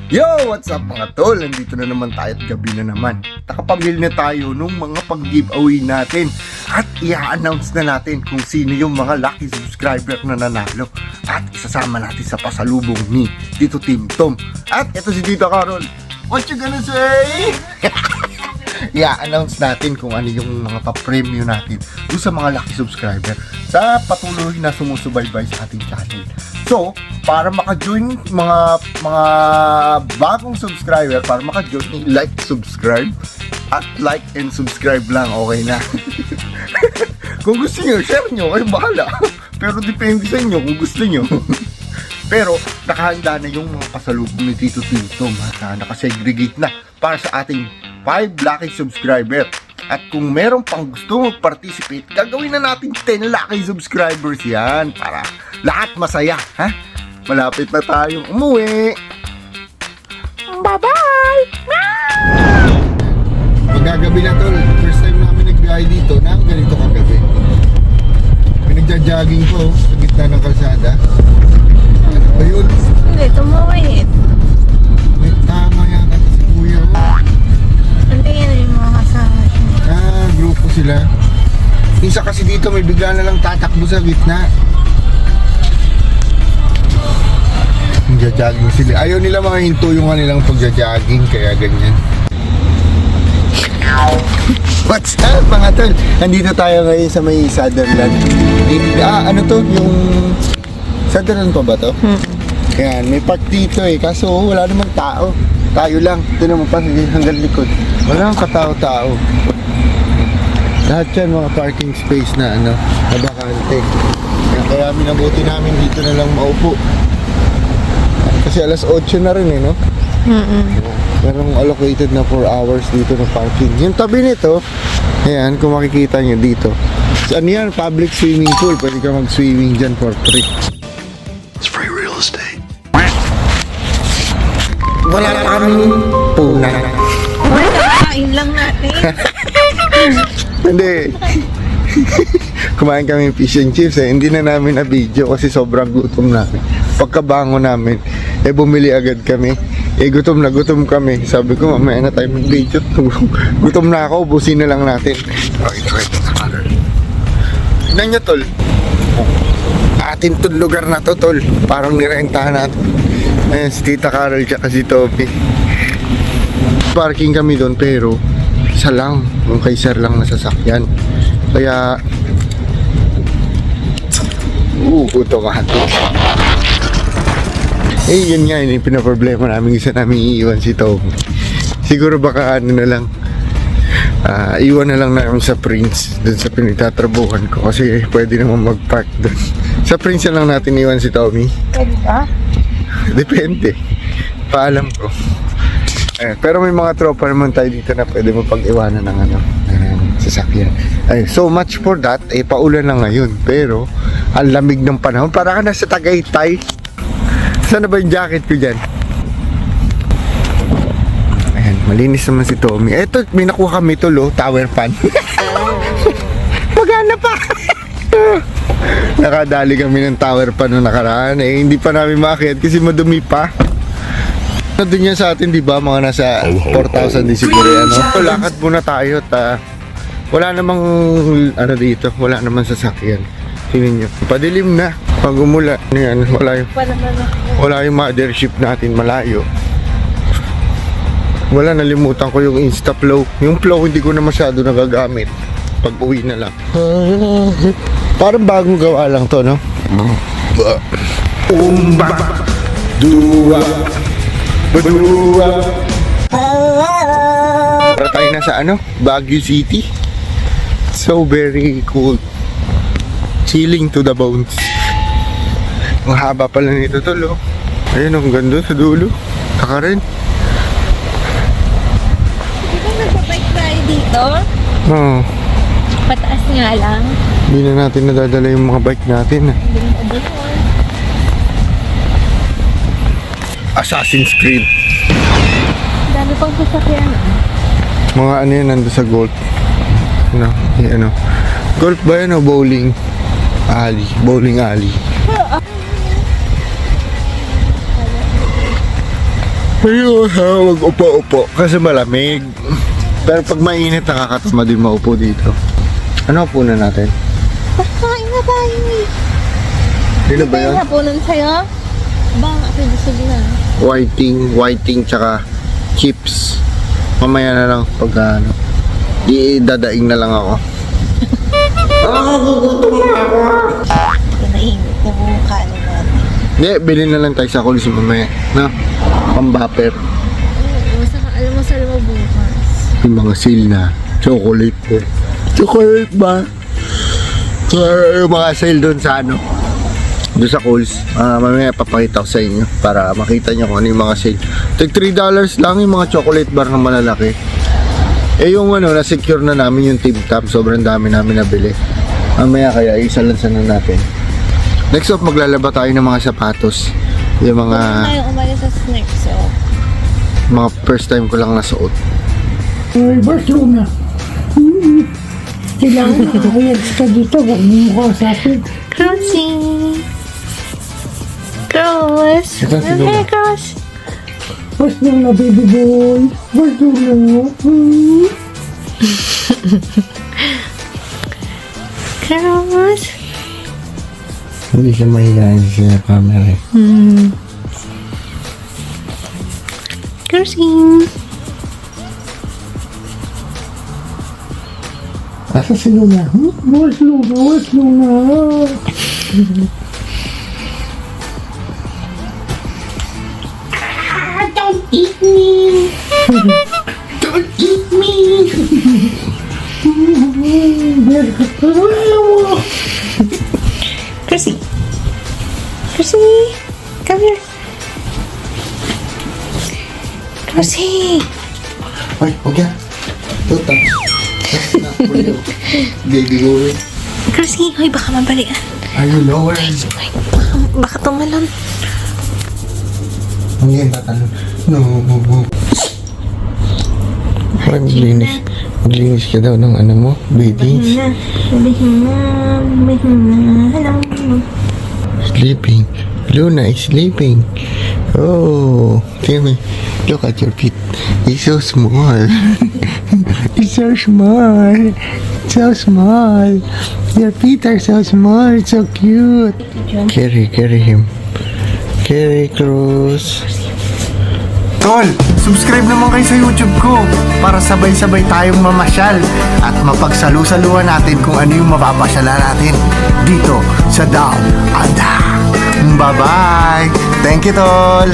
Yo! What's up mga tol? Nandito na naman tayo at gabi na naman. Nakapamil na tayo nung mga pag-giveaway natin. At i-announce na natin kung sino yung mga lucky subscriber na nanalo. At isasama natin sa pasalubong ni Tito Tim Tom. At ito si Tito Carol. What you gonna say? I-announce natin kung ano yung mga pa-premyo natin doon sa mga lucky subscriber sa patuloy na sumusubaybay sa ating channel. So, para maka-join mga bagong subscriber, para maka-join, like, subscribe, at like and subscribe lang, okay na. Kung gusto nyo, share nyo, kayo bahala. Pero depende sa inyo kung gusto nyo. Pero nakahanda na yung mga pasalubong ni Tito Tim Tom at nakasegregate na para sa ating 5 lucky subscriber. At kung meron pang gusto mag-participate, gagawin na natin 10 lucky subscribers yan para lahat masaya, ha? Malapit na tayong umuwi. Bye-bye! Magagabi na tol, first time namin nagbiyahe dito na ganito kagabi. Pinagja-jogging ko sa gitna ng kalsada. Ano ba yun? Hindi, tumawid. May tama yan at si kuya. Ang tingin na yung mga kasama siya. Grupo sila. Isa kasi dito may bigla na lang tatakbo sa gitna. Nagja-jogging sila. Ayaw nila mga hinto yung kanilang pagja-jogging, kaya ganyan. What's up mga tol? Nandito tayo ngayon sa may Sutherland. Ano to? Yung Sutherland pa ba to? Yan, may park dito eh. Kaso wala namang tao. Tayo lang. Ito naman pa hanggang likod. Wala nang katao-tao. Lahat yan mga parking space na na bakante. Kaya minabuti namin dito na lang maupo. Kasi alas 8 na rin eh, no? Merong allocated na 4 hours dito na parking. Yung tabi nito, ayan, kung makikita nyo dito. So, ano yan? Public swimming pool. Pwede ka mag-swimming dyan for free. It's free real estate. Wala pa kaming punan. Kain lang natin. Hindi. Kumain kami fish and chips eh. Hindi na namin na-video kasi sobrang gutom namin. Pagkabango namin, bumili agad kami. Gutom na gutom kami. Sabi ko, mamaya na tayo mag-video. Gutom na ako, ubusin na lang natin. Tignan nyo, tol. Atin tong lugar na to, tol. Parang nirentahan natin. Ayan, si Tita Carol tsaka si Toby. Parking kami doon pero isa lang, yung kay sir lang nasasakyan. Kaya automatic. Yun nga, yun yung pinaproblema namin. Isa namin iiwan si Toby. Siguro baka ano na lang, iwan na lang namin sa Prince dun sa pinagtatrabuhan ko kasi pwede naman mag-park dun. Sa Prince na lang natin iwan si Tommy. Pwede ba? Depende. Paalam ko. Pero may mga tropa naman tayo dito na pwede mo pag-iwanan ng sasakyan. So much for that. Paulan na ngayon. Pero ang lamig ng panahon. Para ka na sa Tagaytay. Saan na ba yung jacket ko dyan? Ayan, malinis naman si Tommy. Eto, may nakuha kami ito, tower fan. Magana pa. Nakadali kami ng tower pan noong nakaraan. Hindi pa namin maakyat kasi madumi pa. Doon yan sa atin, di ba? Mga nasa 4,000 din siguro. So, lakad muna tayo at wala namang dito. Wala namang sasakyan. Tingnan nyo. Padilim na. Pag umula, yan, wala yung mothership natin malayo. Wala, nalimutan ko yung Instaflow. Yung flow hindi ko na masyado nagagamit. Pag uwi na lang. Parang bagong gawa lang to, no? Umba, dua, badua. Para tayo na sa Baguio City. So very cool. Chilling to the bones. Ang haba pala nito tol, oh. Ayun, ang ganda sa dulo. Taka rin. Di ba nagbabike tayo dito? Oo. Pataas nga lang. Hindi na natin nadadala yung mga bike natin. Assassin's Creed. Dami pang sasakyan. Mga yan, nando sa golf. Golf ba yan o bowling? Bowling alley. Ayun, mag-upo-upo kasi malamig. Pero pag mainit, nakakatama din maupo dito. Ano po na natin? Kain na tayo eh. Dito ba yun? Kaya hapunan sa'yo? Baka sige na. Whiting, tsaka chips. Mamaya na lang pag ano. Dadaing na lang ako. Gugutom na ako. Pinainit na mo kain natin. Hindi, bilhin na lang tayo sa kulis mamaya. No? Pambapper. Alam mo sa mo bukas. Yung mga sale na chocolate po. Chocolate ba? So, yung mga sale doon sa ano, doon sa Coles. Mamaya papakita ko sa inyo para makita nyo kung ano yung mga sale. Tig $3 lang yung mga chocolate bar na malalaki. Eh yung ano, na-secure na namin yung Tim Tam. Sobrang dami namin nabili. Mamaya kaya isalansan na natin. Next up, maglalaba tayo ng mga sapatos. Yung mga Tayo umalis sa snacks. So. mga first time ko lang nasuot. Ay, Barcelona. Kailangan nakakayag ka dito. Huwag mo kausapin. Crossing. Cross. Ito si Luna. Okay, cross. Barcelona, baby boy. Barcelona. Cross. Hindi siya mahihayin sa camera eh. Crossing. Asa si Luna? Barcelona. Don't eat me. Don't eat me. Chrissy. Chrissy. Come here. Chrissy. Ay, huwag yan. Tuta. Baby boy. Chrissy. Hoy, baka mabalian. Are you lower? Hoy, baka tumalon. Hindi yan tatalon. No. Ay, maglinis ka daw ng ano mo, beddings. Sabihin na. Hello. Sleeping. Luna is sleeping. Oh, Timmy, look at your feet. It's so small. It's so small. So small. Your feet are so small. It's so cute. Carry him. Carry Cruz. Tol, subscribe naman kayo sa YouTube ko para sabay-sabay tayong mamasyal at mapagsalu-saluhan natin kung ano yung mapapasyalan natin dito sa Down Under. Bye-bye! Thank you, Tol!